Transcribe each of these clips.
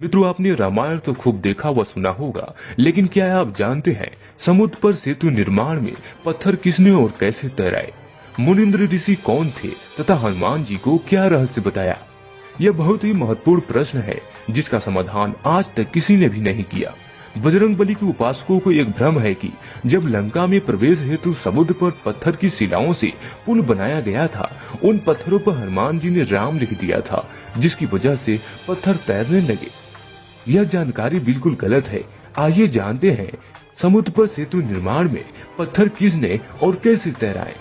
मित्रों, आपने रामायण तो खूब देखा व सुना होगा, लेकिन क्या आप जानते हैं समुद्र पर सेतु निर्माण में पत्थर किसने और कैसे तैराए? मुनिंद्र ऋषि कौन थे तथा हनुमान जी को क्या रहस्य बताया? यह बहुत ही महत्वपूर्ण प्रश्न है जिसका समाधान आज तक किसी ने भी नहीं किया। बजरंगबली के उपासकों को एक भ्रम है कि जब लंका में प्रवेश हेतु समुद्र पर पत्थर की शिलाओं से पुल बनाया गया था, उन पत्थरों पर हनुमान जी ने राम लिख दिया था, जिसकी वजह से पत्थर तैरने लगे। यह जानकारी बिल्कुल गलत है। आइए जानते हैं समुद्र पर सेतु निर्माण में पत्थर किसने और कैसे तैराए।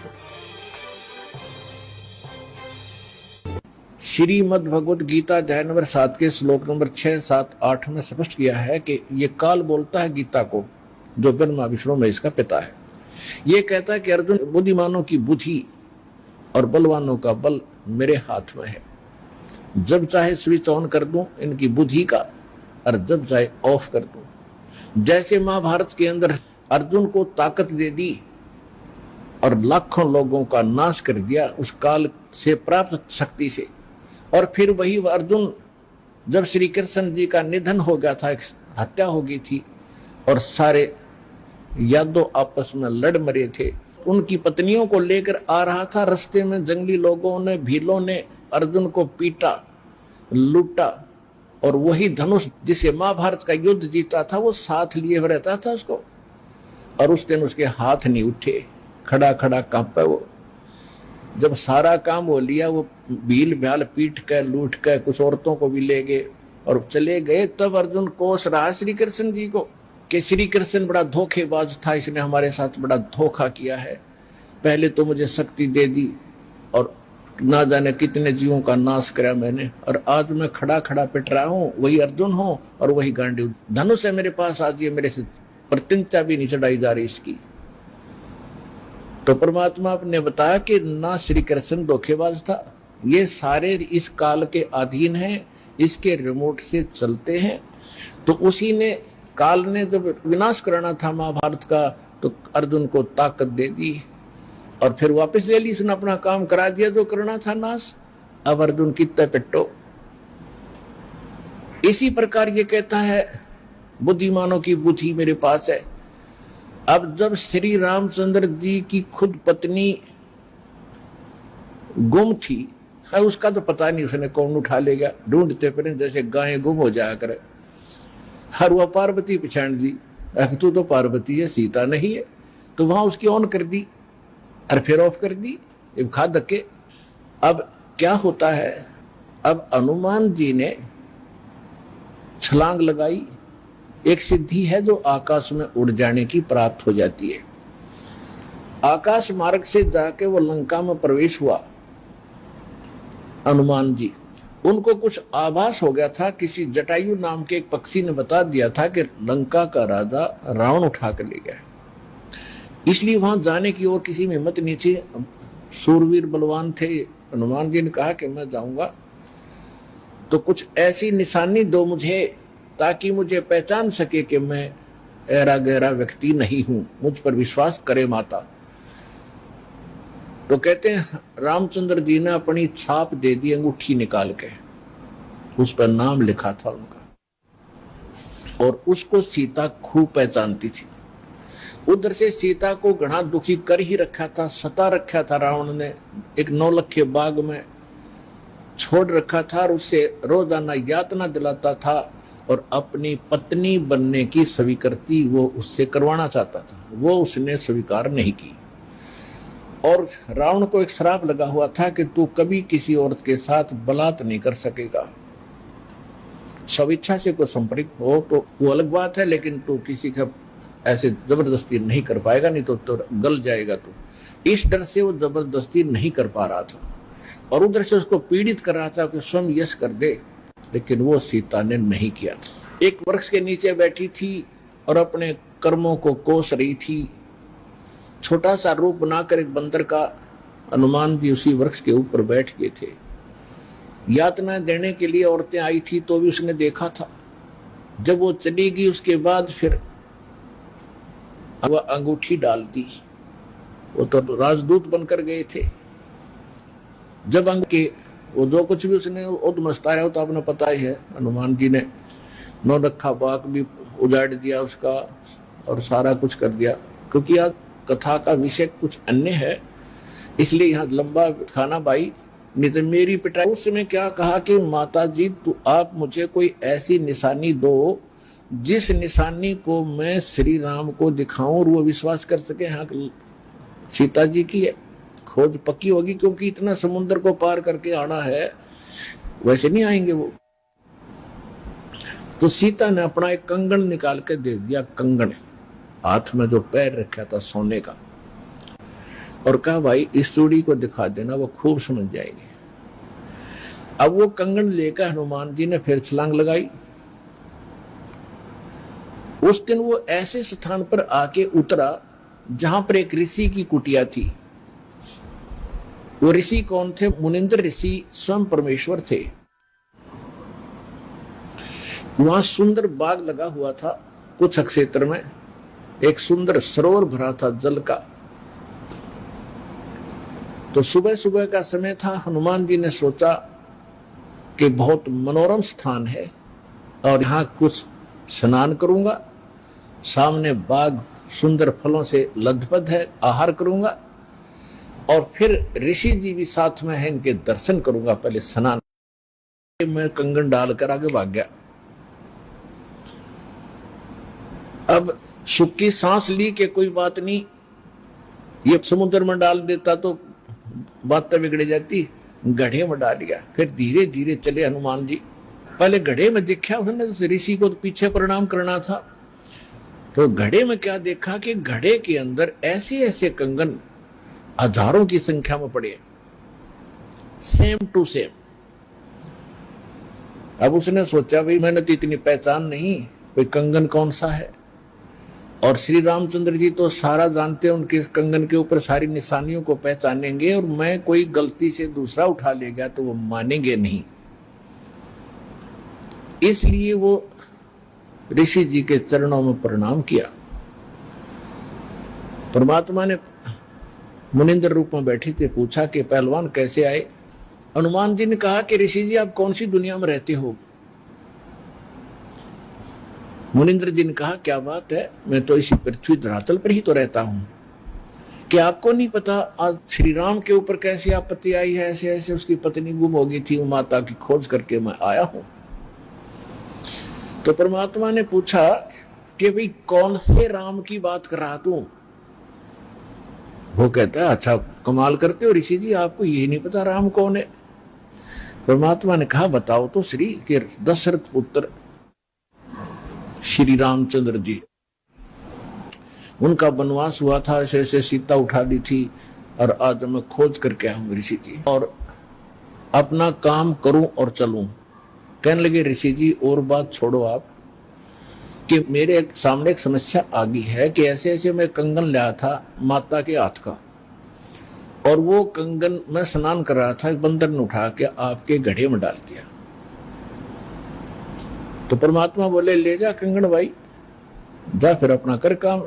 श्रीमद् भगवद गीता अध्याय नंबर 7 के श्लोक नंबर 6, 7, 8 में स्पष्ट किया है कि ये काल बोलता है गीता को, जो ब्रह्मा विष्णु महेश का पिता है। ये कहता है कि अर्जुन, बुद्धिमानों की बुद्धि और बलवानों का बल मेरे हाथ में है। जब चाहे स्विच ऑन कर दूं इनकी बुद्धि का, और जब चाहे ऑफ कर दूं। जैसे महाभारत के अंदर अर्जुन को ताकत दे दी और लाखों लोगों का नाश कर दिया उस काल से प्राप्त शक्ति से, और फिर वही अर्जुन जब श्री कृष्ण जी का निधन हो गया था, हत्या हो गई थी और सारे यादव आपस में लड़ मरे थे, उनकी पत्नियों को लेकर आ रहा था। रास्ते में जंगली लोगों ने, भीलों ने अर्जुन को पीटा, लूटा, और वही धनुष जिसे महाभारत का युद्ध जीता था वो साथ लिए रहता था उसको, और उस दिन उसके हाथ नहीं उठे, खड़ा खड़ा कांपा वो। जब सारा काम हो लिया, वो भील भ्याल पीट कर, लूट कर, कुछ औरतों को भी ले गए और चले गए। तब अर्जुन कोस रहा श्री कृष्ण जी को कि श्री कृष्ण बड़ा धोखेबाज था, इसने हमारे साथ बड़ा धोखा किया है। पहले तो मुझे शक्ति दे दी और ना जाने कितने जीवों का नाश करा मैंने, और आज मैं खड़ा खड़ा पिट रहा हूँ, वही अर्जुन हूँ और वही गांडी धनुष है मेरे पास। आज ये मेरे से प्रतिज्ञा भी नहीं चढ़ाई जा रही इसकी। तो परमात्मा ने बताया कि ना श्री कृष्ण धोखेबाज था, ये सारे इस काल के अधीन हैं, इसके रिमोट से चलते हैं। तो उसी ने, काल ने जब विनाश करना था महाभारत का, तो अर्जुन को ताकत दे दी और फिर वापस ले ली, उसने अपना काम करा दिया जो करना था नाश। अब अर्जुन कितना पिट्टो। इसी प्रकार ये कहता है बुद्धिमानों की बुद्धि मेरे पास है। अब जब श्री रामचंद्र जी की खुद पत्नी गुम थी, है उसका तो पता नहीं उसने कौन उठा ले गया, ढूंढते फिर जैसे गायें गुम हो जाया करे। हर वह पार्वती पहचान दी, तू तो पार्वती है, सीता नहीं है। तो वहां उसकी ऑन कर दी और फिर ऑफ कर दी, खा धक्के। अब क्या होता है, अब हनुमान जी ने छलांग लगाई। एक सिद्धि है जो आकाश में उड़ जाने की प्राप्त हो जाती है। आकाश मार्ग से जाके वो लंका में प्रवेश हुआ हनुमान जी। उनको कुछ आभास हो गया था, किसी जटायु नाम के एक पक्षी ने बता दिया था कि लंका का राजा रावण उठा कर ले गया, इसलिए वहां जाने की और किसी में हिम्मत नहीं थी। सूरवीर बलवान थे। हनुमान जी ने कहा कि मैं जाऊंगा तो कुछ ऐसी निशानी दो मुझे, ताकि मुझे पहचान सके कि मैं ऐरा गहरा व्यक्ति नहीं हूं, मुझ पर विश्वास करे माता। तो कहते हैं रामचंद्र जी ने अपनी छाप दे दी, अंगूठी निकाल के, उस पर नाम लिखा था उनका, और उसको सीता खूब पहचानती थी। उधर से सीता को घना दुखी कर ही रखा था, सता रखा था रावण ने, एक नौलखे बाग में छोड़ रखा था और उससे रोजाना यातना दिलाता था और अपनी पत्नी बनने की स्वीकृति वो उससे करवाना चाहता था। वो उसने स्वीकार नहीं की, और रावण को एक श्राप लगा हुआ था कि तू कभी किसी औरत के साथ बलात् नहीं कर सकेगा। स्वेच्छा से कोई संपर्क हो तो वो अलग बात है, लेकिन तू किसी का ऐसे जबरदस्ती नहीं कर पाएगा, नहीं तो गल जाएगा तू। इस डर से वो जबरदस्ती नहीं कर पा रहा था और उधर से उसको पीड़ित कर रहा था कि स्वयं यश कर दे, लेकिन वो सीता ने नहीं किया। एक वृक्ष के नीचे बैठी थी और अपने कर्मों को कोस रही थी। छोटा सा रूप बनाकर एक बंदर का हनुमान जी उसी वृक्ष के ऊपर बैठ गए थे। यातना देने के लिए औरतें आई थी तो भी उसने देखा था। जब वो चली गई उसके बाद फिर वह अंगूठी डाल दी। वो तो राजदूत बनकर गए थे। जब वो जो कुछ भी उसने उद्मस्ता है वो तो आपने पता ही है। हनुमान जी ने नौलखा बाग भी उजाड़ दिया उसका और सारा कुछ कर दिया, क्योंकि आज कथा का विषय कुछ अन्य है, इसलिए यहाँ लंबा खाना भाई। नहीं तो मेरी पिटाई उस समय क्या कहा कि माता जी तो आप मुझे कोई ऐसी निशानी दो जिस निशानी को मैं श्री राम को दिखाऊं और वो विश्वास कर सके हाँ सीता जी की खोज पक्की होगी, क्योंकि इतना समुद्र को पार करके आना है, वैसे नहीं आएंगे वो। तो सीता ने अपना एक कंगन निकाल के दे दिया, कंगन हाथ में जो पैर रखा था सोने का, और कहा भाई इस चूड़ी को दिखा देना, वो खूब समझ जाएगी। अब वो कंगन लेकर हनुमान जी ने फिर छलांग लगाई। उस दिन वो ऐसे स्थान पर आके उतरा जहां पर एक ऋषि की कुटिया थी। वो ऋषि कौन थे? मुनिंद्र ऋषि स्वयं परमेश्वर थे। वहां सुंदर बाग लगा हुआ था, कुछ क्षेत्र में एक सुंदर सरोवर भरा था जल का। तो सुबह सुबह का समय था, हनुमान जी ने सोचा कि बहुत मनोरम स्थान है और यहाँ कुछ स्नान करूंगा, सामने बाग सुंदर फलों से लदपद है, आहार करूंगा और फिर ऋषि जी भी साथ में है, इनके दर्शन करूंगा, पहले स्नान। मैं कंगन डालकर आगे भाग गया। अब सुख की सांस ली कि कोई बात नहीं, ये समुद्र में डाल देता तो बात तो बिगड़ जाती, गड्ढे में डाल दिया। फिर धीरे धीरे चले हनुमान जी। पहले गड्ढे में देखा उसने, ऋषि को तो पीछे प्रणाम करना था, तो घड़े में क्या देखा कि घड़े के अंदर ऐसे ऐसे कंगन हजारों की संख्या में पड़े, सेम टू सेम। अब उसने सोचा भाई मैंने तो इतनी पहचान नहीं, कोई कंगन कौन सा है, और श्री रामचंद्र जी तो सारा जानते हैं, उनके कंगन के ऊपर सारी निशानियों को पहचानेंगे, और मैं कोई गलती से दूसरा उठा ले गया तो वो मानेंगे नहीं। इसलिए वो ऋषि जी के चरणों में प्रणाम किया। परमात्मा ने मुनिंद्र रूप में बैठे थे, पूछा कि पहलवान कैसे आए। हनुमान जी ने कहा कि ऋषि जी आप कौन सी दुनिया में रहते हो। मुनिंद्र जी ने कहा क्या बात है, मैं तो इसी पृथ्वी धरातल पर ही तो रहता हूं, क्या आपको नहीं पता आज श्री राम के ऊपर कैसी आपत्ति आई है, ऐसे ऐसे उसकी पत्नी गुम हो गई थी, वो माता की खोज करके मैं आया हूं। तो परमात्मा ने पूछा कि भाई कौन से राम की बात कर रहा तू। वो कहता है अच्छा कमाल करते हो ऋषि जी, आपको ये नहीं पता राम कौन है। परमात्मा ने कहा बताओ तो श्री के दशरथ पुत्र श्री रामचंद्र जी, उनका वनवास हुआ था, ऐसे ऐसे सीता उठा ली थी, और आज मैं खोज करके आया हूं ऋषि जी, और अपना काम करूं और चलूं। कहने लगे ऋषि जी और बात छोड़ो आप, कि मेरे सामने एक समस्या आ गई है कि ऐसे ऐसे मैं कंगन लाया था माता के हाथ का, और वो कंगन मैं स्नान कर रहा था, बंदर ने उठा के आपके गड्ढे में डाल दिया। तो परमात्मा बोले ले जा कंगन भाई, जा फिर अपना कर काम,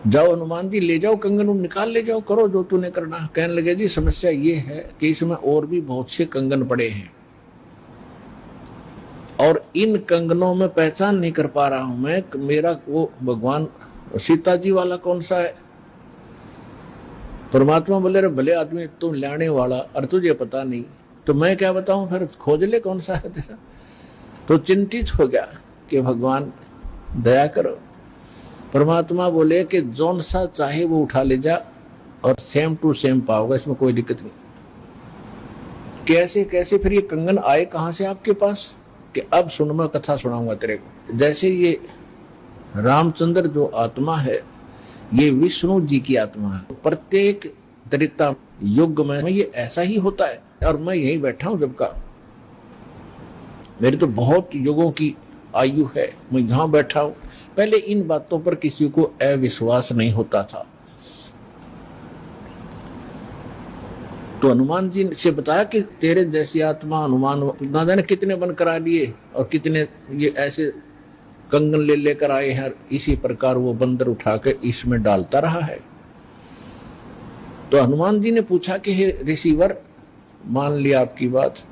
जाओ हनुमान जी ले जाओ कंगन, निकाल ले जाओ, करो जो तूने करना। कहने लगे जी समस्या ये है कि इसमें और भी बहुत से कंगन पड़े हैं, और इन कंगनों में पहचान नहीं कर पा रहा हूं मैं, मेरा वो भगवान सीता जी वाला कौन सा है। परमात्मा बोले रे भले आदमी तुम लाने वाला और तुझे पता नहीं, तो मैं क्या बताऊं, फिर खोज ले कौन सा है तेरा। तो चिंतित हो गया कि भगवान दया करो। परमात्मा बोले कि जौन सा चाहे वो उठा ले जा और सेम टू सेम पाओगे, इसमें कोई दिक्कत नहीं। कैसे कैसे फिर ये कंगन आए कहां से आपके पास, कि अब सुन मैं कथा सुनाऊंगा तेरे को। जैसे ये रामचंद्र जो आत्मा है ये विष्णु जी की आत्मा है, प्रत्येक त्रेता युग में ये ऐसा ही होता है, और मैं यही बैठा हूं जब का, मेरी तो बहुत युगों की आयु है, मैं यहां बैठा हूं। पहले इन बातों पर किसी को अविश्वास नहीं होता था। तो हनुमान जी से बताया कि तेरे जैसी आत्मा हनुमान ना जाने कितने बन करा लिए, और कितने ये ऐसे कंगन ले लेकर आए हैं, इसी प्रकार वो बंदर उठा के इसमें डालता रहा है। तो हनुमान जी ने पूछा कि हे ऋषिवर, मान लिया आपकी बात,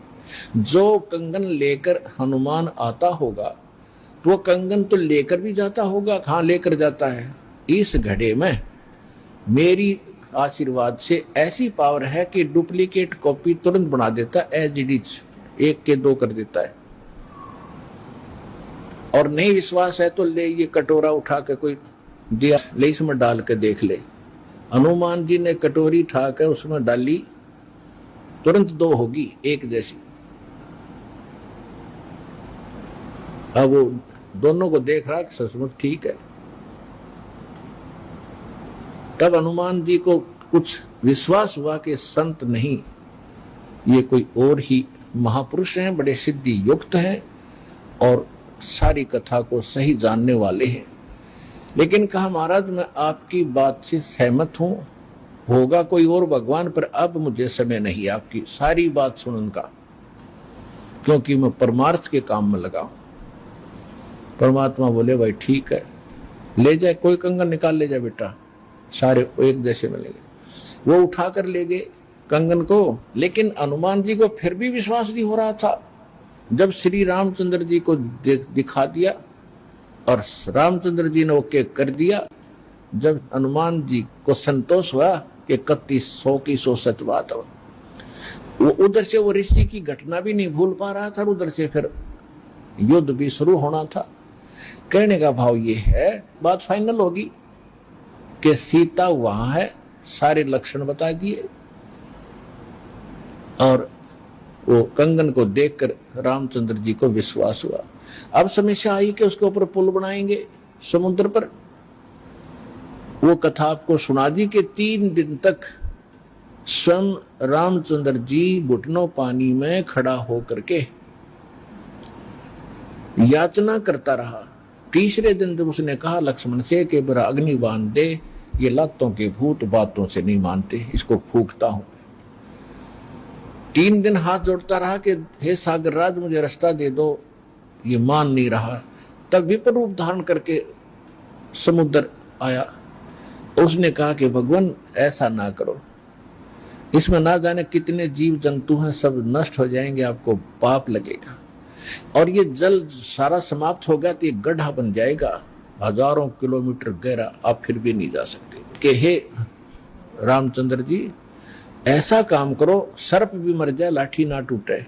जो कंगन लेकर हनुमान आता होगा तो वो कंगन तो लेकर भी जाता होगा, कहाँ लेकर जाता है? इस घड़े में मेरी आशीर्वाद से ऐसी पावर है कि डुप्लीकेट कॉपी तुरंत बना देता, एज इट इज, 1 के 2 कर देता है। और नहीं विश्वास है तो ले ये कटोरा उठा के कोई दिया, ले इसमें डाल के देख ले। हनुमान जी ने कटोरी उठा कर उसमें डाली, तुरंत 2 होगी, 1 जैसी। अब वो दोनों को देख रहा कि सचमुच ठीक है। तब हनुमान जी को कुछ विश्वास हुआ कि संत नहीं, ये कोई और ही महापुरुष हैं, बड़े सिद्धि युक्त हैं और सारी कथा को सही जानने वाले हैं। लेकिन कहा महाराज मैं आपकी बात से सहमत हूं, होगा कोई और भगवान, पर अब मुझे समय नहीं आपकी सारी बात सुनने का, क्योंकि मैं परमार्थ के काम में लगा हूं। परमात्मा बोले भाई ठीक है, ले जाए, कोई कंगन निकाल ले जाए बेटा, सारे एक जैसे मिलेंगे। वो उठाकर ले गए कंगन को, लेकिन हनुमान जी को फिर भी विश्वास नहीं हो रहा था। जब श्री रामचंद्र जी को दिखा दिया और रामचंद्र जी ने ओके कर दिया, जब हनुमान जी को संतोष हुआ कि 3100 की 100 सच बात है, वो उधर से वो ऋषि की घटना भी नहीं भूल पा रहा था, उधर से फिर युद्ध भी शुरू होना था। कहने का भाव ये है, बात फाइनल होगी कि सीता वहां है, सारे लक्षण बता दिए, और वो कंगन को देखकर रामचंद्र जी को विश्वास हुआ। अब समस्या आई कि उसके ऊपर पुल बनाएंगे समुद्र पर। वो कथा आपको सुना दी कि 3 दिन तक स्वयं रामचंद्र जी घुटनों पानी में खड़ा होकर के याचना करता रहा। तीसरे दिन जब उसने कहा लक्ष्मण से कि बरा अग्नि बांध दे, ये लातों के भूत बातों से नहीं मानते, इसको फूंकता हूं। 3 दिन हाथ जोड़ता रहा कि हे सागर राज मुझे रास्ता दे दो, ये मान नहीं रहा। तब विपर रूप धारण करके समुद्र आया। उसने कहा कि भगवान ऐसा ना करो, इसमें ना जाने कितने जीव जंतु हैं, सब नष्ट हो जाएंगे, आपको पाप लगेगा, और ये जल सारा समाप्त हो गया तो ये गड्ढा बन जाएगा 1000 किलोमीटर गहरा, आप फिर भी नहीं जा सकते। कि हे रामचंद्र जी ऐसा काम करो, सर्प भी मर जाए लाठी ना टूटे।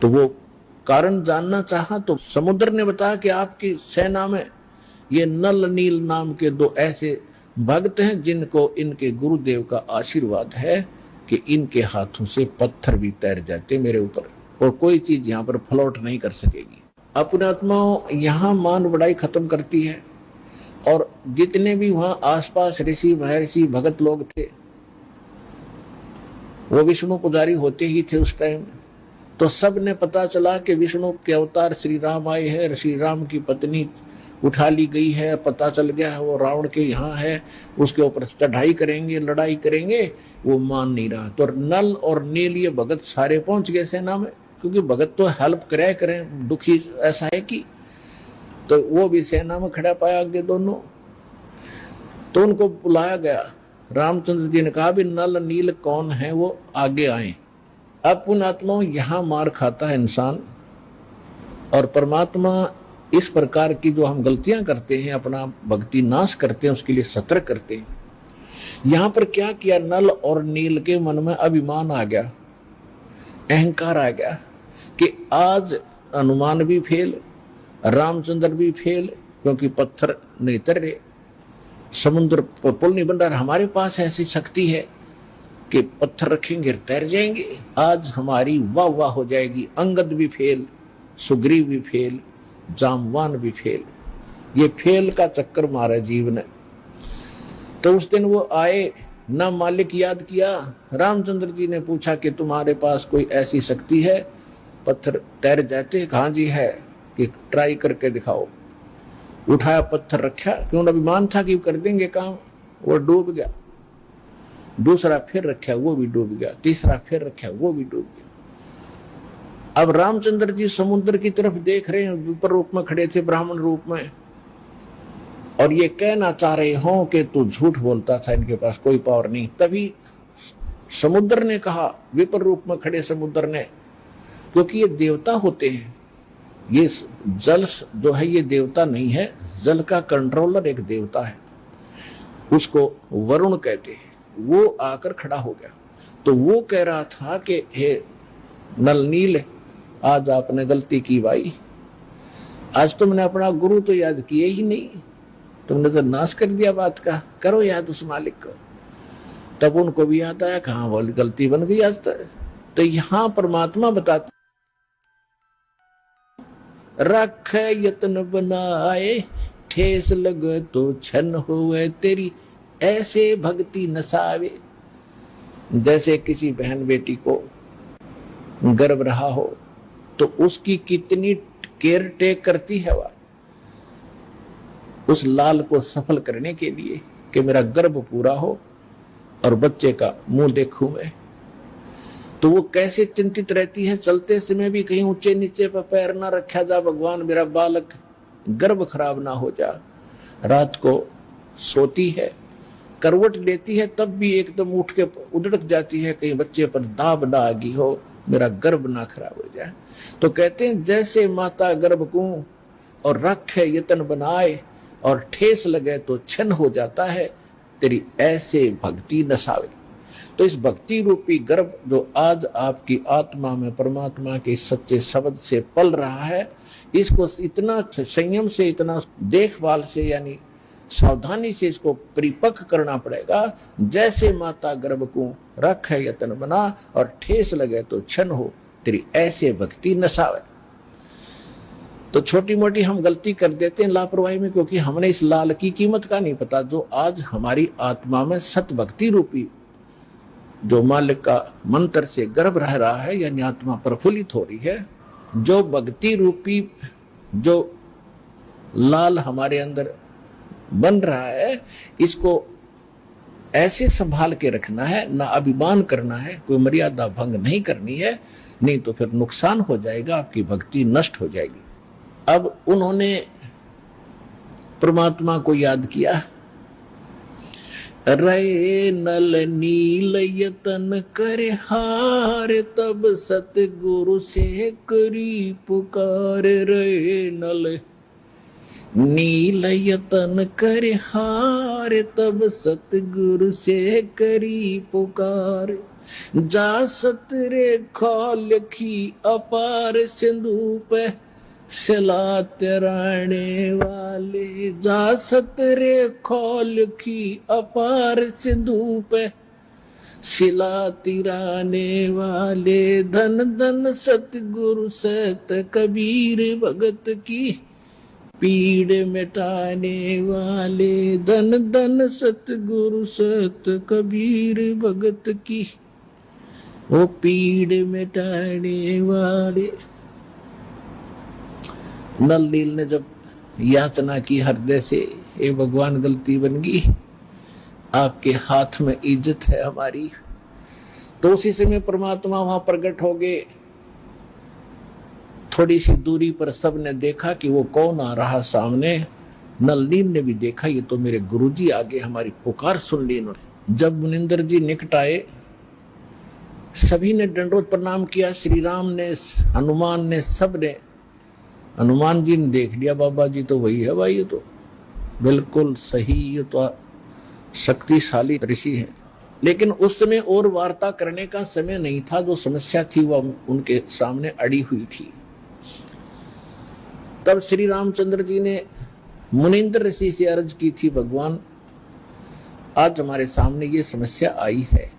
तो वो कारण जानना चाहा तो समुद्र ने बताया कि आपकी सेना में ये नल नील नाम के 2 ऐसे भक्त हैं जिनको इनके गुरुदेव का आशीर्वाद है कि इनके हाथों से पत्थर भी तैर जाते मेरे ऊपर, और कोई चीज यहाँ पर फ्लोट नहीं कर सकेगी। अपने आत्माओं यहाँ मान बढ़ाई खत्म करती है, और जितने भी वहां आसपास ऋषि महर्षि भगत लोग थे, वो विष्णु पुजारी होते ही थे उस टाइम। तो सब ने पता चला कि विष्णु के अवतार श्री राम आए हैं, श्री राम की पत्नी उठा ली गई है, पता चल गया है वो रावण के यहाँ है, उसके ऊपर चढ़ाई करेंगे, लड़ाई करेंगे। वो मान नहीं रहा। तो नल और नील ये भगत सारे पहुंच गए सेना में, क्योंकि भगत तो हेल्प करें, दुखी ऐसा है कि, तो वो भी सेना में खड़ा पाया आगे दोनों। तो उनको बुलाया गया। रामचंद्र जी ने कहा भी नल नील कौन है, वो आगे आए। अब पुण्यात्माओं यहाँ मार खाता है इंसान, और परमात्मा इस प्रकार की जो हम गलतियां करते हैं, अपना भक्ति नाश करते हैं, उसके लिए सतर्क करते हैं। यहाँ पर क्या किया, नल और नील के मन में अभिमान आ गया, अहंकार आ गया कि आज हनुमान भी फेल, रामचंद्र भी फेल, क्योंकि पत्थर नहीं तर रहे, समुद्र पर पुल नहीं बन रहा। हमारे पास ऐसी शक्ति है कि पत्थर रखेंगे तैर जाएंगे, आज हमारी वाह वाह हो जाएगी। अंगद भी फेल, सुग्रीव भी फेल, जामवान भी फेल, ये फेल का चक्कर मारा जीव ने। तो उस दिन वो आए, ना मालिक याद किया। रामचंद्र जी ने पूछा कि तुम्हारे पास कोई ऐसी शक्ति है पत्थर तैर जाते? कहाँ जी है, कि ट्राई करके दिखाओ। उठाया, पत्थर रखा, क्यों अभिमान था कि कर देंगे काम, वो डूब गया। दूसरा फिर रखा, वो भी डूब गया। तीसरा फिर रखा, वो भी डूब गया। अब रामचंद्र जी समुद्र की तरफ देख रहे हैं, विपर रूप में खड़े थे, ब्राह्मण रूप में, और ये कहना चाह रहे हो कि तू झूठ बोलता था, इनके पास कोई पावर नहीं। तभी समुद्र ने कहा, विपर रूप में खड़े समुद्र ने, क्योंकि ये देवता होते हैं, ये जल जो है ये देवता नहीं है, जल का कंट्रोलर एक देवता है, उसको वरुण कहते हैं। वो आकर खड़ा हो गया तो वो कह रहा था कि हे नल नील, आज आपने गलती की भाई, आज तुमने अपना गुरु तो याद किए ही नहीं, तुमने तो नाश कर दिया बात का, करो याद उस मालिक को। तब उनको भी याद आया, कहाँ वो गलती बन गई आज तक। तो यहां परमात्मा बताते, रख यत्न बनाए, ठेस लगे तो छन हुए तेरी, ऐसे भक्ति नसावे। जैसे किसी बहन बेटी को गर्भ रहा हो तो उसकी कितनी केयर टेक करती है वह उस लाल को सफल करने के लिए कि मेरा गर्भ पूरा हो और बच्चे का मुंह देखूं मैं। तो वो कैसे चिंतित रहती है, चलते समय भी कहीं ऊंचे नीचे पर पैर ना रखा जा, भगवान मेरा बालक गर्भ खराब ना हो जा। रात को सोती है, करवट लेती है, तब भी एकदम उठ के उधड़क जाती है, कहीं बच्चे पर दाब ना आ गई हो, मेरा गर्भ ना खराब हो जाए। तो कहते हैं जैसे माता गर्भ को और रखे यतन बनाए और ठेस लगे तो छन हो जाता है, तेरी ऐसे भक्ति नसावे। तो इस भक्ति रूपी गर्भ जो आज आपकी आत्मा में परमात्मा के सच्चे शब्द से पल रहा है, इसको इतना संयम से, इतना देखभाल से, यानी सावधानी से इसको परिपक्व करना पड़ेगा। जैसे माता गर्भ को रख है यतन बना और ठेस लगे तो छन हो, तेरी ऐसे भक्ति नसावे। तो छोटी मोटी हम गलती कर देते हैं लापरवाही में, क्योंकि हमने इस लाल की कीमत का नहीं पता, जो आज हमारी आत्मा में सत भक्ति रूपी जो मालिक का मंत्र से गर्भ रह रहा है, यानी आत्मा प्रफुल्लित हो रही है, जो भक्ति रूपी जो लाल हमारे अंदर बन रहा है, इसको ऐसे संभाल के रखना है, ना अभिमान करना है, कोई मर्यादा भंग नहीं करनी है, नहीं तो फिर नुकसान हो जाएगा, आपकी भक्ति नष्ट हो जाएगी। अब उन्होंने परमात्मा को याद किया, रे नल नील यतन करे हार, तब सतगुरु से करी पुकार। रे नल नील यतन करे हार, तब सतगुरु से करी पुकार। जा सतरे खोल की अपार सिंधु पे सिला तिराने वाले। जा सतरे खोल की अपार सिंधु पे सिला तिराने वाले। धन धन सतगुरु सत कबीर भगत की पीड़ मिटाने वाले। धन धन सतगुरु सत कबीर भगत की वो पीड़ मिटाने वाले। नल नील ने जब याचना की हृदय से, ए भगवान गलती बन गई, आपके हाथ में इज्जत है हमारी, तो उसी समय परमात्मा वहां प्रकट हो गए। थोड़ी सी दूरी पर सबने देखा कि वो कौन आ रहा सामने। नल नील ने भी देखा, ये तो मेरे गुरुजी आगे हमारी पुकार सुन ली इन्होंने। जब मुनिंदर जी निकट आए, सभी ने दंडोत प्रणाम किया, श्री राम ने, हनुमान ने, सब ने। हनुमान जी ने देख लिया, बाबा जी तो वही है भाई, ये तो बिल्कुल सही, ये तो शक्तिशाली ऋषि है। लेकिन उस समय और वार्ता करने का समय नहीं था, जो समस्या थी वह उनके सामने अड़ी हुई थी। तब श्री रामचंद्र जी ने मुनिंद्र ऋषि से अर्ज की थी, भगवान आज हमारे सामने ये समस्या आई है,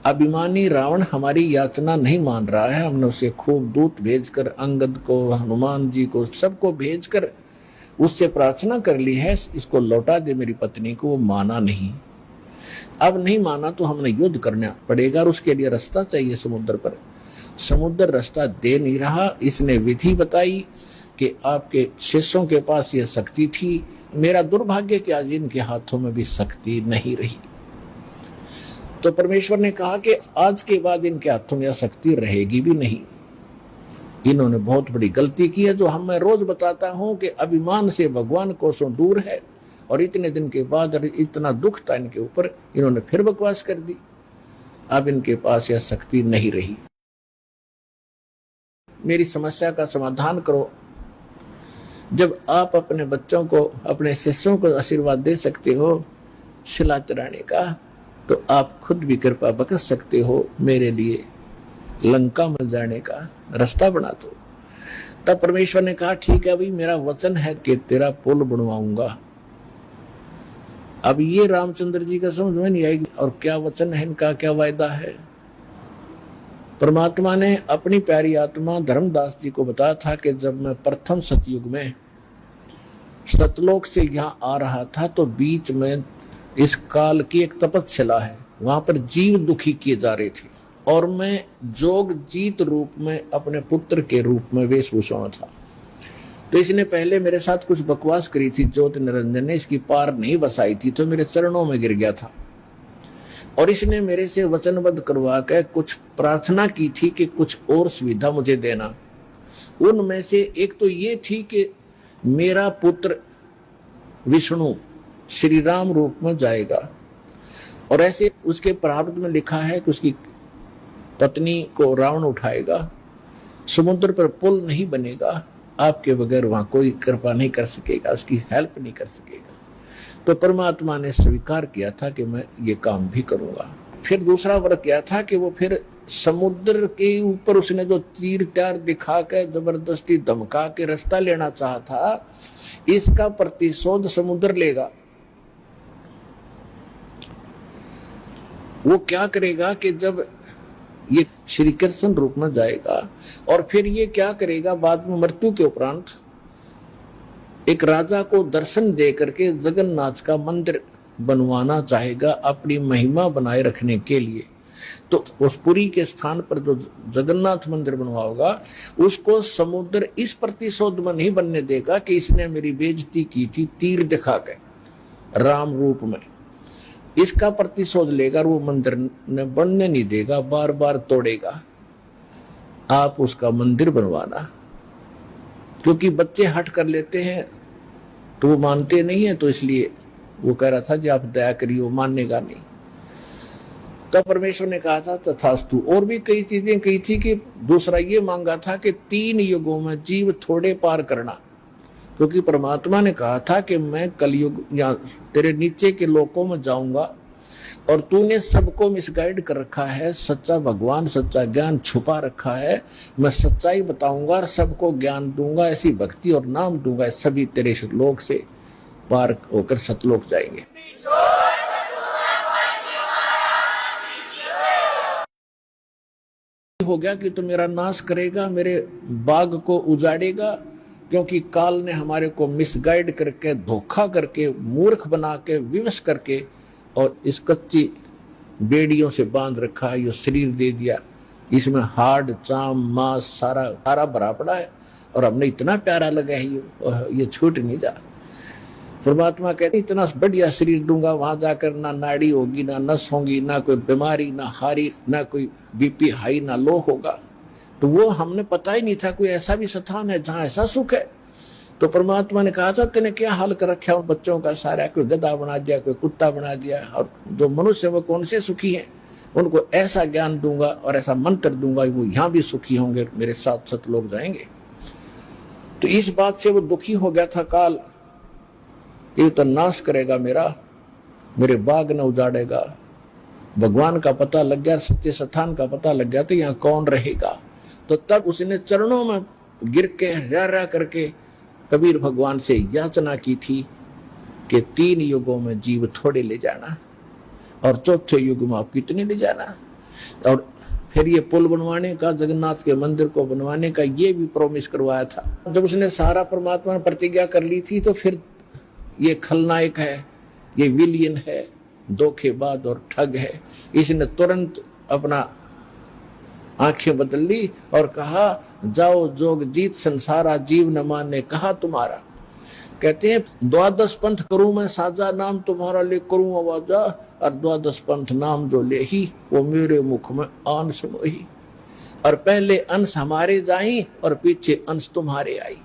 अभिमानी रावण हमारी याचना नहीं मान रहा है। हमने उसे खूब दूत भेजकर, अंगद को, हनुमान जी को, सबको भेजकर उससे प्रार्थना कर ली है, इसको लौटा दे मेरी पत्नी को, वो माना नहीं। अब नहीं माना तो हमें युद्ध करना पड़ेगा और उसके लिए रास्ता चाहिए समुद्र पर। समुद्र रास्ता दे नहीं रहा। इसने विधि बताई कि आपके शिष्यों के पास यह शक्ति थी, मेरा दुर्भाग्य कि आज इनके हाथों में भी शक्ति नहीं रही। तो परमेश्वर ने कहा कि आज के बाद इनके हाथों में शक्ति रहेगी भी नहीं। इन्होंने बहुत बड़ी गलती की है, जो हम मैं रोज बताता हूं कि अभिमान से भगवान कोसों दूर है, और इतने दिन के बाद इतना दुख था इनके ऊपर, इन्होंने फिर बकवास कर दी। अब इनके पास यह शक्ति नहीं रही। मेरी समस्या का समाधान करो। जब आप अपने बच्चों को, अपने शिष्यों को आशीर्वाद दे सकते हो शिला चढ़ाने का, तो आप खुद भी कृपा बख्श सकते हो मेरे लिए लंका में जाने का रास्ता बना दो। तब परमेश्वर ने कहा ठीक है भाई, मेरा वचन है कि तेरा पुल बनवाऊंगा। अब ये रामचंद्र जी का समझ में नहीं आएगी, और क्या वचन है इनका, क्या वायदा है। परमात्मा ने अपनी प्यारी आत्मा धर्मदास जी को बताया था कि जब मैं प्रथम सतयुग में सतलोक से यहाँ आ रहा था, तो बीच में इस काल की एक तपस्या है, वहां पर जीव दुखी किए जा रहे थे, और मैं जोग जीत रूप में अपने पुत्र के रूप में वेशभूषा में था। तो इसने पहले मेरे साथ कुछ बकवास करी थी, ज्योत निरंजन ने इसकी पार नहीं बसाई थी, तो मेरे चरणों में गिर गया था। और इसने मेरे से वचनबद्ध करवा कर कुछ प्रार्थना की थी कि कुछ और सुविधा मुझे देना। उनमें से एक तो ये थी कि मेरा पुत्र विष्णु श्री राम रूप में जाएगा, और ऐसे उसके प्रारब्ध में लिखा है कि उसकी पत्नी को रावण उठाएगा, समुद्र पर पुल नहीं बनेगा, आपके बगैर वहां कोई कृपा नहीं कर सकेगा, उसकी हेल्प नहीं कर सकेगा। तो परमात्मा ने स्वीकार किया था कि मैं ये काम भी करूंगा। फिर दूसरा वर्ग क्या था कि वो फिर समुद्र के ऊपर उसने जो तीर त्यार दिखा के जबरदस्ती धमका के रास्ता लेना चाहा था, इसका प्रतिशोध समुद्र लेगा। वो क्या करेगा कि जब ये श्री कृष्ण रूप में जाएगा, और फिर ये क्या करेगा बाद में मृत्यु के उपरांत, एक राजा को दर्शन दे करके जगन्नाथ का मंदिर बनवाना चाहेगा अपनी महिमा बनाए रखने के लिए। तो उस पुरी के स्थान पर जो जगन्नाथ मंदिर बनवाओगा, उसको समुद्र इस प्रतिशोध में नहीं बनने देगा कि इसने मेरी बेइज्जती की थी तीर दिखा के राम रूप में। इसका प्रतिशोध लेकर वो मंदिर ने बनने नहीं देगा, बार बार तोड़ेगा। आप उसका मंदिर बनवाना, क्योंकि बच्चे हट कर लेते हैं तो वो मानते नहीं है, तो इसलिए वो कह रहा था जी आप दया करिए, माननेगा नहीं। तब परमेश्वर ने कहा था तथास्तु। और भी कई चीजें कही थी कि दूसरा ये मांगा था कि 3 युगों में जीव थोड़े पार करना, क्योंकि परमात्मा ने कहा था कि मैं कलयुग या तेरे नीचे के लोकों में जाऊंगा, और तूने सबको मिसगाइड कर रखा है, सच्चा भगवान सच्चा ज्ञान छुपा रखा है, मैं सच्चाई बताऊंगा और सबको ज्ञान दूंगा, ऐसी भक्ति और नाम दूंगा, सभी तेरे लोक से पार होकर सतलोक जाएंगे। हो गया कि तू मेरा नाश करेगा, मेरे बाग को उजाड़ेगा, क्योंकि काल ने हमारे को मिसगाइड करके, धोखा करके, मूर्ख बना के, विवश करके, और इस कच्ची बेड़ियों से बांध रखा है, ये शरीर दे दिया, इसमें हाड़ चाम मांस सारा भरा पड़ा है, और हमने इतना प्यारा लगा है ये छूट नहीं जा। परमात्मा कहते इतना बढ़िया शरीर दूंगा, वहां जाकर ना नाड़ी होगी, ना नस होगी, ना कोई बीमारी, ना हारी, ना कोई बीपी हाई, ना लो होगा। तो वो हमने पता ही नहीं था कोई ऐसा भी स्थान है जहां ऐसा सुख है। तो परमात्मा ने कहा था तेने क्या हाल कर रखा उन बच्चों का सारा, कोई गधा बना दिया, कोई कुत्ता बना दिया, और जो मनुष्य वो कौन से सुखी हैं, उनको ऐसा ज्ञान दूंगा और ऐसा मंत्र दूंगा, वो यहाँ भी सुखी होंगे, मेरे साथ सतलोक जाएंगे। तो इस बात से वो दुखी हो गया था काल, ये तो नाश करेगा मेरे बाग न उजाड़ेगा। भगवान का पता लग गया, सच्चे स्थान का पता लग गया, तो यहाँ कौन रहेगा। तो तब उसने चरणों में गिर के रा करके कबीर भगवान से याचना की थी कि 3 युगों में जीव थोड़े ले जाना, और चौथे युग में आप कितने ले जाना। और फिर ये पुल बनवाने का, जगन्नाथ के मंदिर को बनवाने का ये भी प्रॉमिस करवाया था। जब उसने सारा परमात्मा ने प्रतिज्ञा कर ली थी, तो फिर ये खलनायक है, ये विलियन है, धोखेबाज और ठग है, इसने तुरंत अपना आंखें बदल ली और कहा जाओ जोग जीत संसारा, जीव न माने कहा तुम्हारा। कहते हैं 12 पंथ करूं मैं साजा, नाम तुम्हारा ले करूं आवाजा, और 12 पंथ नाम जो ले ही वो मेरे मुख में अंश मोही। और पहले अंश हमारे जाई और पीछे अंश तुम्हारे आई,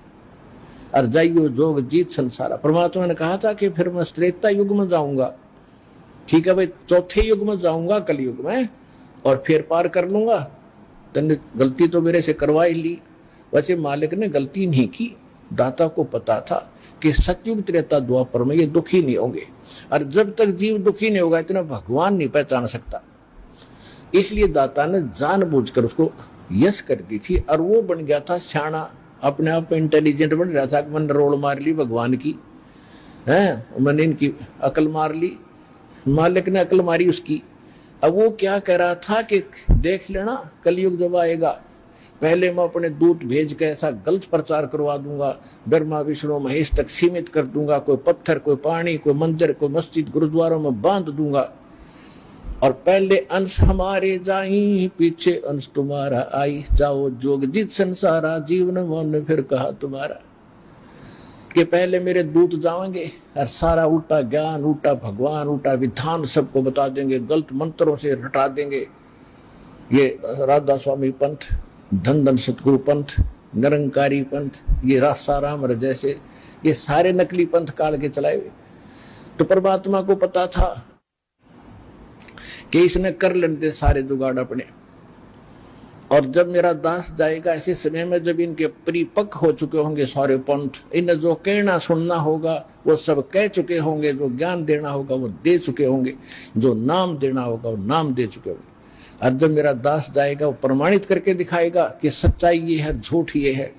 और जाइयो जोग जीत संसारा। परमात्मा ने कहा था कि फिर मैं त्रेता युग में जाऊंगा, ठीक है भाई, चौथे युग में जाऊंगा कलयुग में, और फिर पार कर लूंगा। तूने गलती तो मेरे से करवा ही ली, वैसे मालिक ने गलती नहीं की, दाता को पता था कि सतयुग त्रेता द्वापर में ये दुखी नहीं होंगे, और जब तक जीव दुखी नहीं होगा इतना भगवान नहीं पहचान सकता। इसलिए दाता ने जानबूझकर उसको यश कर दी थी, और वो बन गया था सियाना, अपने आप इंटेलिजेंट बन रहा था कि मैंने रोल मार ली भगवान की, है मैंने इनकी अकल मार ली, मालिक ने अकल मारी उसकी। अब वो क्या कह रहा था कि देख लेना कलयुग जब आएगा, पहले मैं अपने दूत भेज के ऐसा गलत प्रचार करवा दूंगा, ब्रह्मा विष्णु महेश तक सीमित कर दूंगा, कोई पत्थर कोई पानी कोई मंदिर कोई मस्जिद गुरुद्वारों में बांध दूंगा, और पहले अंश हमारे जाई पीछे अंश तुम्हारा आई, जाओ जोग जित संसारा जीवन मन फिर कहा तुम्हारा। कि पहले मेरे दूत जाएंगे और सारा उल्टा ज्ञान उल्टा भगवान उल्टा विधान सबको बता देंगे, गलत मंत्रों से रटा देंगे। ये राधा स्वामी पंथ, धन धन सतगुरु पंथ, निरंकारी पंथ, ये रासाराम जैसे ये सारे नकली पंथ काल के चलाए हुए। तो परमात्मा को पता था कि इसने कर लेते सारे जुगाड़ अपने, और जब मेरा दास जाएगा ऐसे समय में जब इनके परिपक्व हो चुके होंगे सारे पंथ, इन्हें जो कहना सुनना होगा वो सब कह चुके होंगे, जो ज्ञान देना होगा वो दे चुके होंगे, जो नाम देना होगा वो नाम दे चुके होंगे। और जब मेरा दास जाएगा वो प्रमाणित करके दिखाएगा कि सच्चाई ये है झूठ ये है,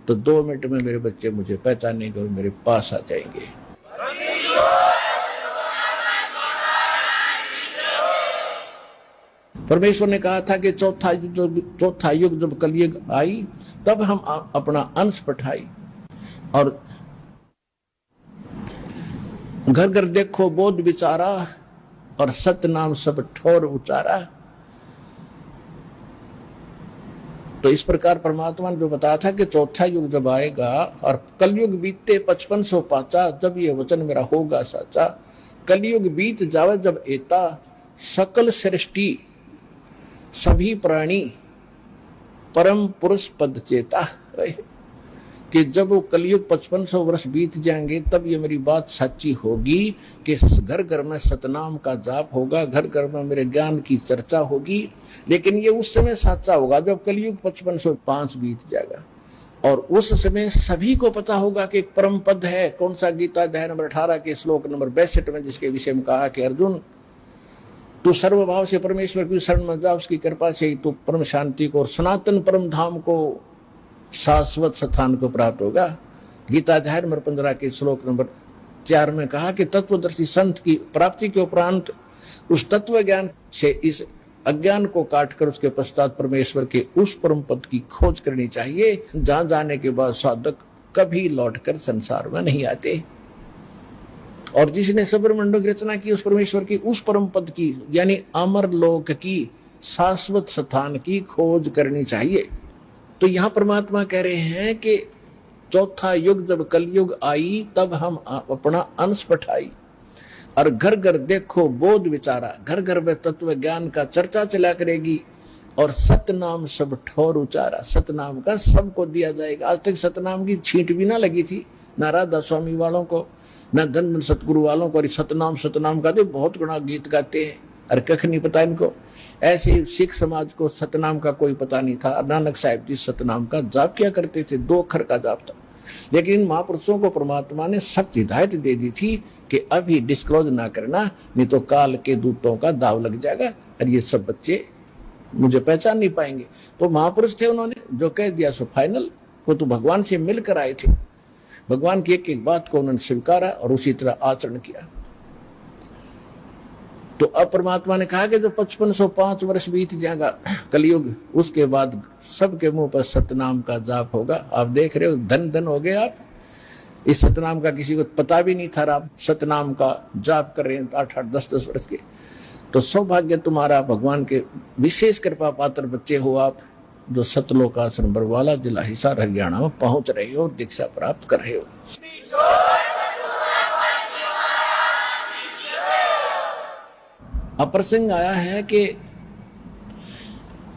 तो 2 मिनट में मेरे बच्चे मुझे पहचानेंगे और मेरे पास आ जाएंगे। परमेश्वर ने कहा था कि चौथा युग जब कलयुग आई तब हम अपना अंश पठाई, और घर घर देखो बोध विचारा, और सत्य नाम सब ठोर उचारा। तो इस प्रकार परमात्मा ने जो बताया था कि चौथा युग जब आएगा और कलयुग बीतते 5500 पाचा, जब ये वचन मेरा होगा साचा। कलयुग बीत जावे जब एता, सकल सृष्टि सभी प्राणी परम पुरुष पद चेता। कि जब वो कलयुग 5500 वर्ष बीत जाएंगे तब ये मेरी बात सच्ची होगी कि घर घर में सतनाम का जाप होगा, घर घर में मेरे ज्ञान की चर्चा होगी। लेकिन ये उस समय सच्चा होगा जब कलयुग 5505 बीत जाएगा, और उस समय सभी को पता होगा कि एक परम पद है। कौन सा? गीता अध्याय नंबर 18 के श्लोक नंबर 62 में, जिसके विषय में कहा कि अर्जुन तू सर्वभाव से परमेश्वर की शरण में जा, उसकी कृपा से ही तू परम शांति को और सनातन परम धाम को, शाश्वत स्थान को प्राप्त होगा। गीता अध्याय नंबर 15 के श्लोक नंबर 4 में कहा कि तत्वदर्शी संत की प्राप्ति के उपरांत उस तत्व ज्ञान से इस अज्ञान को काटकर उसके पश्चात परमेश्वर के उस परम पद की खोज करनी चाहिए, जहां जाने के बाद साधक कभी लौटकर संसार में नहीं आते। और जिसने सबरमंडल की रचना की उस परमेश्वर की उस परम पद की, यानी अमर लोक की, शाश्वत स्थान की खोज करनी चाहिए। तो यहां परमात्मा कह रहे हैं कि चौथा युग जब कलयुग आई तब हम अपना अंश पठाई, और घर घर देखो बोध विचारा, घर घर में तत्व ज्ञान का चर्चा चला करेगी, और सतनाम सब ठोर उचारा। सतनाम का सबको दिया जाएगा। आज तक सतनाम की छींट भी ना लगी थी, ना राधा स्वामी वालों को, ना धन सतगुरु वालों को। सतनाम का तो बहुत गुणा गीत गाते हैं, अरे कख नहीं पता इनको। ऐसे सिख समाज को सतनाम का कोई पता नहीं था। नानक साहिब जी सतनाम का जाप किया करते थे, 2 अक्षर का जाप था। लेकिन इन महापुरुषों को परमात्मा ने सख्त हिदायत दे दी थी कि अभी डिस्क्लोज ना करना, नहीं तो काल के दूतों का दाव लग जाएगा और ये सब बच्चे मुझे पहचान नहीं पाएंगे। तो महापुरुष थे, उन्होंने जो कह दिया सो फाइनल। वो तो भगवान से मिलकर आए थे, भगवान की एक एक बात को उन्होंने स्वीकारा और उसी तरह आचरण किया। तो अब परमात्मा ने कहा कि जो 5505 वर्ष बीत जाएगा कलयुग, उसके बाद सबके मुंह पर सतनाम का जाप होगा। आप देख रहे हो, धन धन हो गए आप। इस सतनाम का किसी को पता भी नहीं था, आप सतनाम का जाप कर रहे हैं 8-8, 10-10 वर्ष के। तो सौभाग्य तुम्हारा, भगवान के विशेष कृपा पात्र बच्चे हो आप, जो सतलोकाश्रम बरवाला जिला हिसार हरियाणा में पहुंच रहे हो, दीक्षा प्राप्त कर रहे हो। अब प्रसंग आया है कि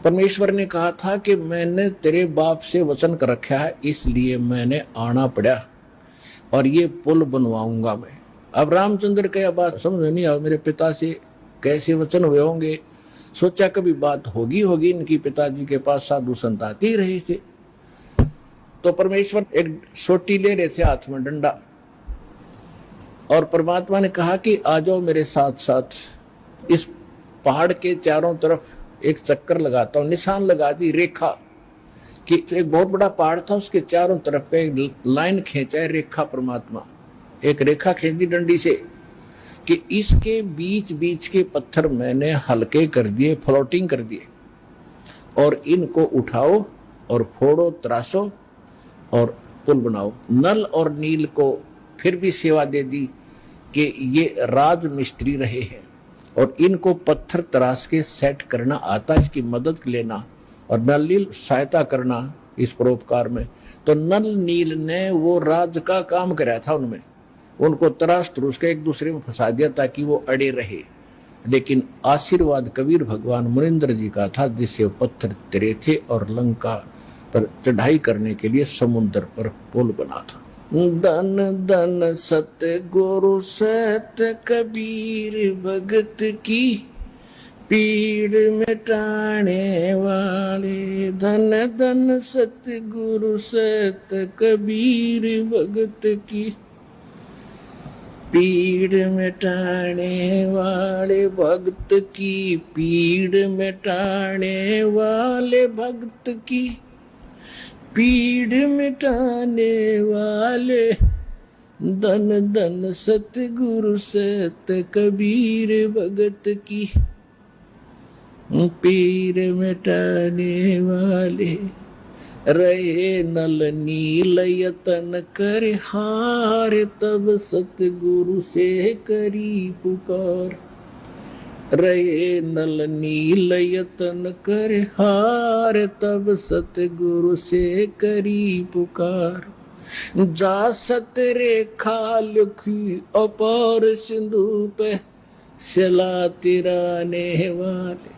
परमेश्वर ने कहा था कि मैंने तेरे बाप से वचन कर रखा है, इसलिए मैंने आना पड़ा और ये पुल बनवाऊंगा मैं। अब रामचंद्र का बात समझ नहीं आया, मेरे पिता से कैसे वचन हुए होंगे। सोचा कभी बात होगी इनकी, पिताजी के पास साधु संत आते ही रहे थे। तो परमेश्वर एक सोटी ले रहे थे हाथ में, डंडा, और परमात्मा ने कहा कि आ जाओ मेरे साथ साथ, इस पहाड़ के चारों तरफ एक चक्कर लगाता हूं। निशान लगा दी, रेखा कि एक बहुत बड़ा पहाड़ था, उसके चारों तरफ पे एक लाइन खींचा है, रेखा, परमात्मा एक रेखा खींच दी डंडी से कि इसके बीच बीच के पत्थर मैंने हल्के कर दिए, फ्लोटिंग कर दिए, और इनको उठाओ और फोड़ो, तराशो और पुल बनाओ। नल और नील को फिर भी सेवा दे दी कि ये राज मिस्त्री रहे हैं और इनको पत्थर तराश के सेट करना आता, इसकी मदद लेना, और नल नील सहायता करना इस परोपकार में। तो नल नील ने वो राज का काम कराया था उनमें, उनको तराश तरूश के एक दूसरे में फंसा दिया ताकि वो अड़े रहे। लेकिन आशीर्वाद कबीर भगवान मुनिंद्र जी का था, जिससे वो पत्थर तिरे थे और लंका पर चढ़ाई करने के लिए समुद्र पर पुल बना था। धन धन सत्य गुरु सत्य कबीर भगत की, पीड़ मिटाने वाले। धन धन सत्य गुरु सत्य कबीर भगत की, पीड़ मिटाने वाले भक्त की, पीड़ मिटाने वाले भक्त की, पीड़ मिटाने वाले। धन धन सतगुरु सत्य कबीर भगत की, पीड़ मिटाने वाले। रहे नल नील यतन कर हार, तब सतगुरु से करी पुकार। रहे नल नील यतन कर हार, तब सतगुरु से करी पुकार। जा सत रेखा लिखी अपार सिंधु पे, शिला तिराने वाले।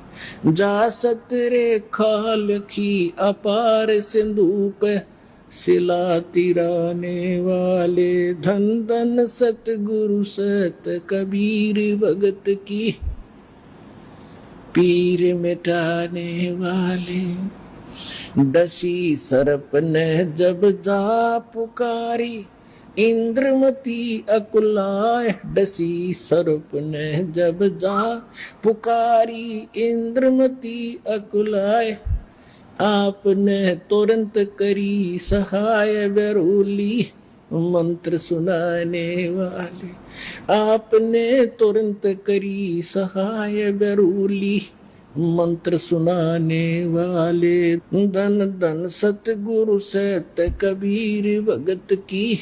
जा सत रेखा लिखी अपार सिंधु पे, शिला तिराने वाले। धन धन सतगुरु सत कबीर भगत की, पीर मिटाने वाले। डसी सर्प ने जब जा पुकारी, इंद्रमती अकुलाए। डसी सर्प ने जब जा पुकारी, इंद्रमती अकुलाए। आपने तुरंत करी सहाय बेरूली, मंत्र सुनाने वाले। आपने तुरंत करी सहाय बेरूली, मंत्र सुनाने वाले। धन धन सतगुरु सत्य कबीर भगत की,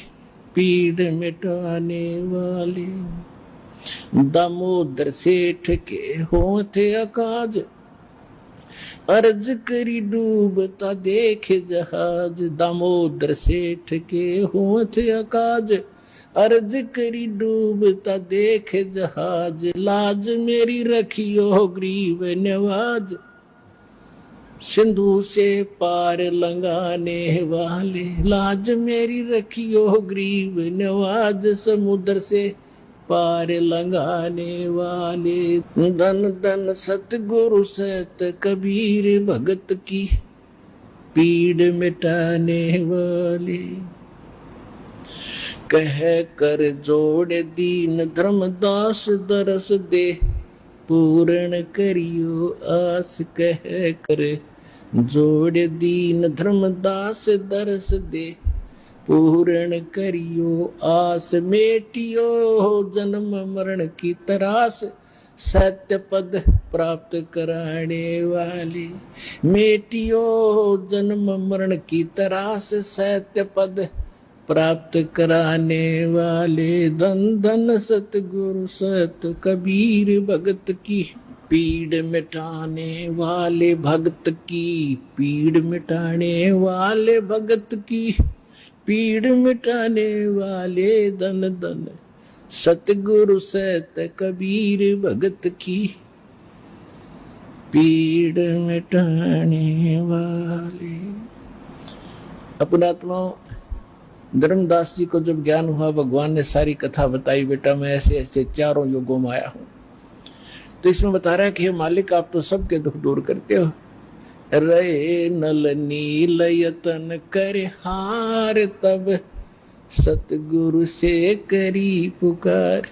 पीड़ मिटाने वाले। दामोदर सेठ के होते अकाज, अर्ज करी डूबता देखे जहाज। दामोदर सेठ के होते अकाज, अर्ज करी डूबता देखे जहाज। लाज मेरी रखियो ग्रीव नवाज, सिंधु से पार लंगाने वाले। लाज मेरी रखियो ग्रीव नवाज, समुद्र से पार लंगाने वाले। धन धन सतगुरु सत कबीर भगत की, पीड़ मिटाने वाले। कह कर जोड़ दीन धर्मदास, दरस दे पूर्ण करियो आस। कह कर जोड़ दीन धर्मदास, दरस दे पूर्ण करियो आस। मेटियो जन्म मरण की तरास, सत्य पद प्राप्त कराने वाले। मेटियो जन्म मरण की तरास, सत्य पद प्राप्त कराने वाले। धन धन सतगुरु सत कबीर भगत की, पीड़ मिटाने वाले भगत की। पीड़ मिटाने वाले भगत की, पीड़ मिटाने वाले। धन धन सतगुरु सत कबीर भगत की, पीड़ मिटाने वाले। अपनात्माओं, धर्मदास जी को जब ज्ञान हुआ, भगवान ने सारी कथा बताई, बेटा मैं ऐसे ऐसे चारों युगों में आया हूं। तो इसमें बता रहा है कि हे मालिक, आप तो सबके दुख दूर करते हो, रे नल नील यतन कर हार, तब सतगुरु से करी पुकार।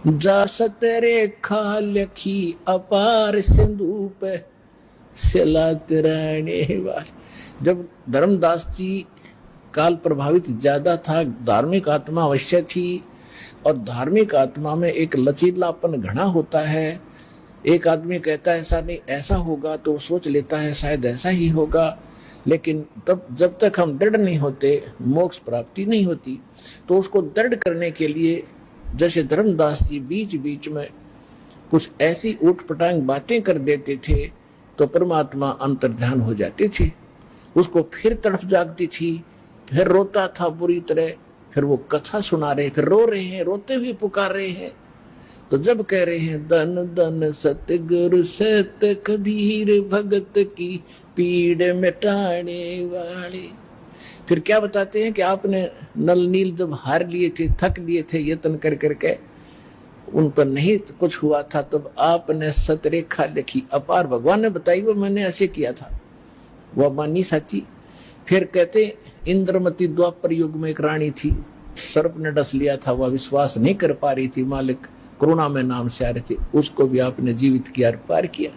जा सतरेखा लखी अपार सिंधु पे सलात रहने वाले। जब धर्मदास जी काल प्रभावित ज्यादा था, धार्मिक आत्मा अवश्य थी, और धार्मिक आत्मा में एक लचीलापन घना होता है। एक आदमी कहता है ऐसा नहीं ऐसा होगा, तो सोच लेता है शायद ऐसा ही होगा, लेकिन तब जब तक हम दृढ़ नहीं होते मोक्ष प्राप्ति नहीं होती। तो उसको दृढ़ करने के लिए जैसे धर्मदास जी बीच बीच में कुछ ऐसी ऊटपटांग बातें कर देते थे, तो परमात्मा अंतर्ध्यान हो जाते थे। उसको फिर तड़फ जागती थी, फिर रोता था बुरी तरह, फिर वो कथा सुना रहे, फिर रो रहे हैं, रोते हुए पुकार रहे हैं। तो जब कह रहे हैं दन दन सतगुरु सत कबीर भगत की पीड़ मिटाने वाले, फिर क्या बताते हैं कि आपने नल नील जब हार लिए थे, थक लिए थे यत्न कर करके, उन पर नहीं कुछ हुआ था, तब आपने सतरेखा लिखी अपार। भगवान ने बताई वो मैंने ऐसे किया था, वह मानी सच्ची। फिर कहते इंद्रमती द्वापर युग में एक रानी थी, सर्प ने डस लिया था, वह विश्वास नहीं कर पा रही थी, मालिक करुणा में नाम से आ रहे थे, उसको भी आपने जीवित किया, पार किया।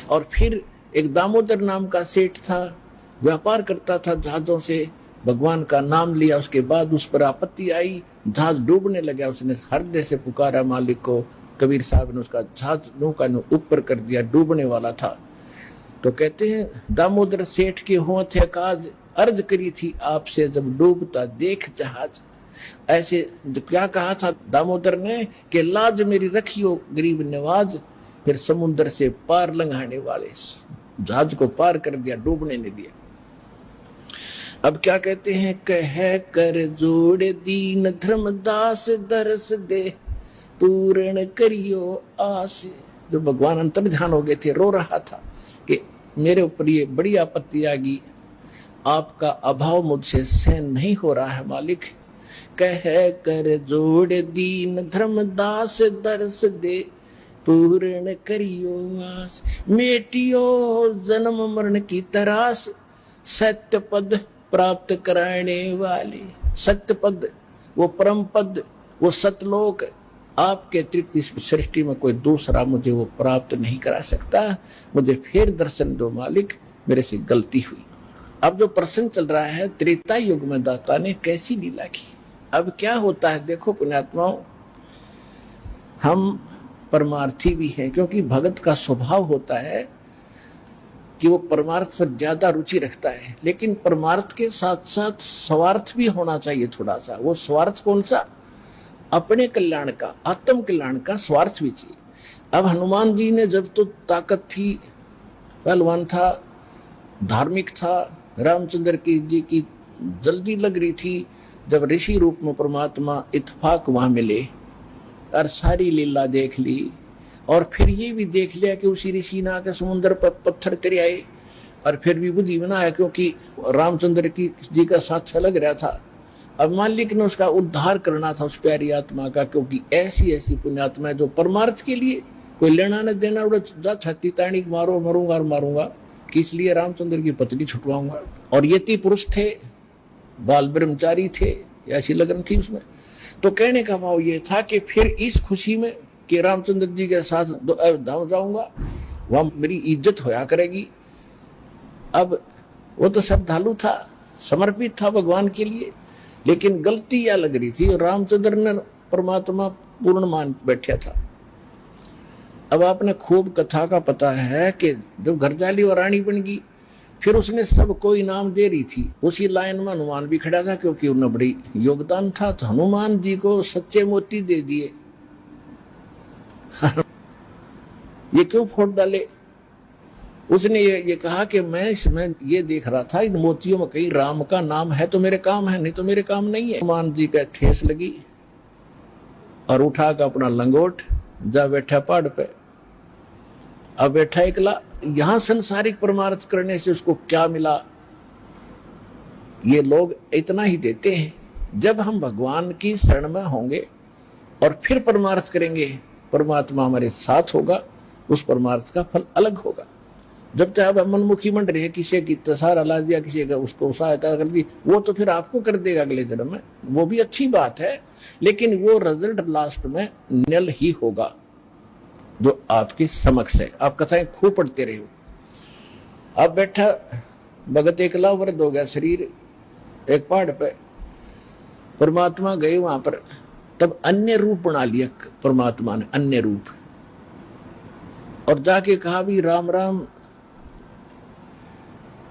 और फिर एक दामोदर नाम का सेठ था, व्यापार करता था जहाजों से, भगवान का नाम लिया, उसके बाद उस पर आपत्ति आई, जहाज डूबने लगा, उसने हृदय से पुकारा मालिक को, कबीर साहब ने उसका जहाज नौका ऊपर कर दिया, डूबने वाला था। तो कहते हैं दामोदर सेठ के होंठ काज अर्ज करी थी आपसे, जब डूबता देख जहाज। ऐसे क्या कहा था दामोदर ने कि लाज मेरी रखियो गरीब नवाज, फिर समुद्र से पार लंघाने वाले, जहाज को पार कर दिया, डूबने नहीं दिया। अब क्या कहते हैं, कह कर जोड़ दीन धर्मदास दरस दे पूर्ण करियो आस। जो भगवान अंतर्ध्यान हो गए थे, रो रहा था कि मेरे ऊपर ये बड़ी आपत्ति आ गई, आपका अभाव मुझसे सहन नहीं हो रहा है मालिक। कह कर जोड़ दीन धर्मदास दरस दे पूर्ण करियो आस, मेटियो जन्म मरण की तरास, सत्य पद प्राप्त कराने वाले। सत्य पद, वो परम पद, वो सतलोक, आपके अतिरिक्त इस सृष्टि में कोई दूसरा मुझे वो प्राप्त नहीं करा सकता। मुझे फिर दर्शन दो मालिक, मेरे से गलती हुई। अब जो प्रसंग चल रहा है, त्रेता युग में दाता ने कैसी लीला की। अब क्या होता है देखो पुण्यात्माओं, हम परमार्थी भी हैं, क्योंकि भगत का स्वभाव होता है कि वो परमार्थ पर ज्यादा रुचि रखता है, लेकिन परमार्थ के साथ साथ स्वार्थ भी होना चाहिए थोड़ा सा। वो स्वार्थ कौन सा? अपने कल्याण का, आत्म कल्याण का स्वार्थ भी चाहिए। अब हनुमान जी ने जब तो ताकत थी, पहलवान था, धार्मिक था, रामचंद्र जी की जल्दी लग रही थी, जब ऋषि रूप में परमात्मा इत्फाक वहां मिले और सारी लीला देख ली, और फिर ये भी देख लिया कि उसी ऋषि ने आकर समुद्र पर पत्थर तेरे आए, और फिर भी बुद्धि बनाया क्योंकि रामचंद्र जी का साथ लग रहा था। अब मालिक ने उसका उद्धार करना था उस प्यारी आत्मा का, क्योंकि ऐसी ऐसी पुण्यात्मा है जो परमार्थ के लिए कोई लेना न देना, उड़ा छत्ती ताणी मारो मरूंगा और मारूंगा, कि इसलिए रामचंद्र की पत्नी छुटवाऊंगा। और यति पुरुष थे, बाल ब्रह्मचारी थे, ऐसी लगन थी उसमें। तो कहने का भाव ये था कि फिर इस खुशी में कि रामचंद्र जी के साथ धाम जाऊंगा, वहां मेरी इज्जत होया करेगी। अब वो तो श्रद्धालु था, समर्पित था भगवान के लिए, लेकिन गलती क्या लग रही थी, रामचंद्र ने परमात्मा पूर्ण मान बैठा था। अब आपने खूब कथा का पता है कि जब घरजाली और रानी बन गई, फिर उसने सबको इनाम दे रही थी। उसी लाइन में हनुमान भी खड़ा था, क्योंकि उन्हें बड़ी योगदान था, तो हनुमान जी को सच्चे मोती दे दिए। ये क्यों फोड़ डाले? उसने ये कहा कि मैं इसमें ये देख रहा था, इन मोतियों में कहीं राम का नाम है तो मेरे काम है, नहीं तो मेरे काम नहीं है। हनुमान जी का ठेस लगी और उठा कर अपना लंगोट जा बैठा पहाड़ पे। अब बैठा एकला, यहां संसारिक परमार्थ करने से उसको क्या मिला? ये लोग इतना ही देते हैं। जब हम भगवान की शरण में होंगे और फिर परमार्थ करेंगे, परमात्मा हमारे साथ होगा, उस परमार्थ का फल अलग होगा। जब तक आप मनमुखी मंड रहे, किसी की सहारा ला दिया, किसी का उसको सहायता कर दी, वो तो फिर आपको कर देगा अगले जन्म में, वो भी अच्छी बात है, लेकिन वो रिजल्ट लास्ट में निल ही होगा जो आपके समक्ष है। आप कथाएं खूब पढ़ते रहे हो। अब बैठा भगत एकला वृद्ध हो गया शरीर एक पहाड़ पे, परमात्मा गए वहां पर, तब अन्य रूप बना लिया परमात्मा ने, अन्य रूप, और जाके कहा भी राम राम,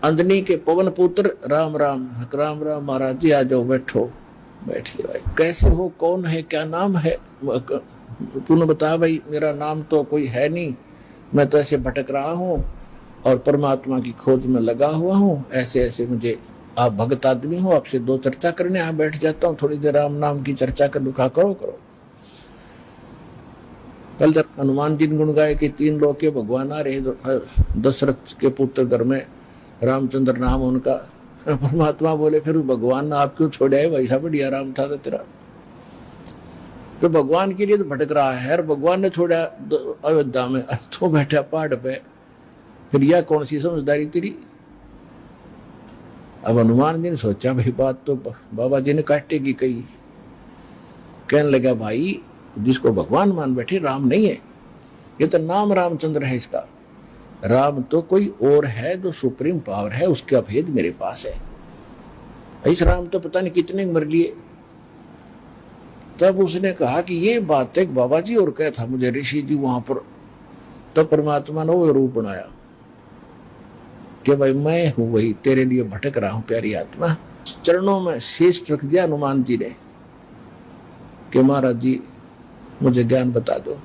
अंजनी के पवन पुत्र राम राम, राम राम महाराज जी आ जाओ, बैठो। बैठ लिया। भाई कैसे हो, कौन है, क्या नाम है, तूने बता भाई, मेरा नाम तो कोई है नहीं, मैं तो ऐसे भटक रहा हूं और परमात्मा की खोज में लगा हुआ हूं, ऐसे ऐसे मुझे, आप भगत आदमी हो, आपसे दो चर्चा करने यहाँ बैठ जाता हूँ, थोड़ी देर राम नाम की चर्चा कर लूँ। करो। कल जब हनुमान जी ने गुण गाए कि 3 लोग के भगवान आ रहे, दशरथ के पुत्र घर में रामचंद्र नाम उनका, परमात्मा बोले फिर भगवान ने आप क्यों छोड़ा है, वैसा बढ़िया राम था तो तेरा, तो भगवान के लिए तो भटक रहा है, भगवान ने छोड़ा अयोध्या में, तो बैठा पहाड़ पे, फिर यह कौन सी समझदारी तेरी। अब हनुमान जी ने सोचा भाई बात तो बाबा जी ने काटे की कही, कहने लगा भाई जिसको भगवान मान बैठे राम नहीं है, ये तो नाम रामचंद्र है इसका, राम तो कोई और है जो सुप्रीम पावर है, उसका भेद मेरे पास है, इस राम तो पता नहीं कितने मर लिए। तब उसने कहा कि ये बात है बाबा जी और क्या था मुझे ऋषि जी वहां पर, तब परमात्मा ने वो रूप बनाया कि भाई मैं हूं वही, तेरे लिए भटक रहा हूं प्यारी आत्मा। चरणों में शीश रख दिया हनुमान जी ने कि महाराज जी मुझे ज्ञान बता दो।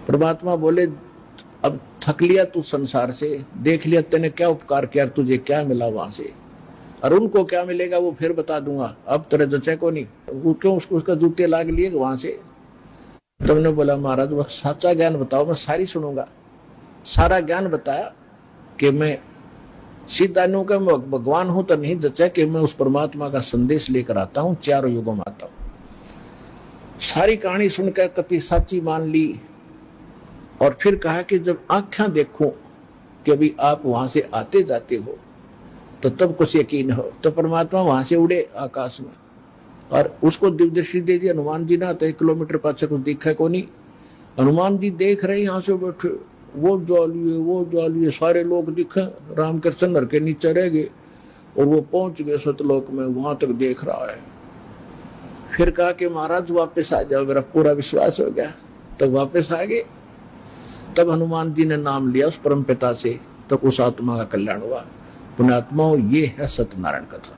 परमात्मा बोले अब थक लिया तू संसार से, देख लिया तेने क्या उपकार किया, तुझे क्या मिला वहां से, और उनको क्या मिलेगा वो फिर बता दूंगा, अब तेरे जचे को नहीं, वो क्यों उसका जूते लाग लिए वहां से। तुमने बोला महाराज वह सच्चा ज्ञान बताओ, मैं सारी सुनूंगा। सारा ज्ञान बताया कि मैं सीधा नु का भगवान हूं तो नहीं जचा कि मैं उस परमात्मा का संदेश लेकर आता हूं, 4 युगों में आता हूं। सारी कहानी सुनकर कभी सच्ची मान ली, और फिर कहा कि जब आंखें देखो कि अभी आप वहां से आते जाते हो तो तब कुछ यकीन हो। तो परमात्मा वहां से उड़े आकाश में और उसको दिव्य दृष्टि दे दी हनुमान जी ना, तो 1 किलोमीटर पाछे कुछ दिखा को नहीं। हनुमान जी देख रहे यहाँ से बैठे, वो ज्वालिए सारे लोग दिखे, राम कृष्ण नर के नीचे रह गए और वो पहुंच गए सतलोक में, वहां तक देख रहा है। फिर कहा कि महाराज वापस आ जाओ, मेरा पूरा विश्वास हो गया। तब वापस आ गए। तब हनुमान जी ने नाम लिया उस परम पिता से, तब उस आत्मा का कल्याण हुआ। पुण्यात्माओं, ये है सत्यनारायण कथा।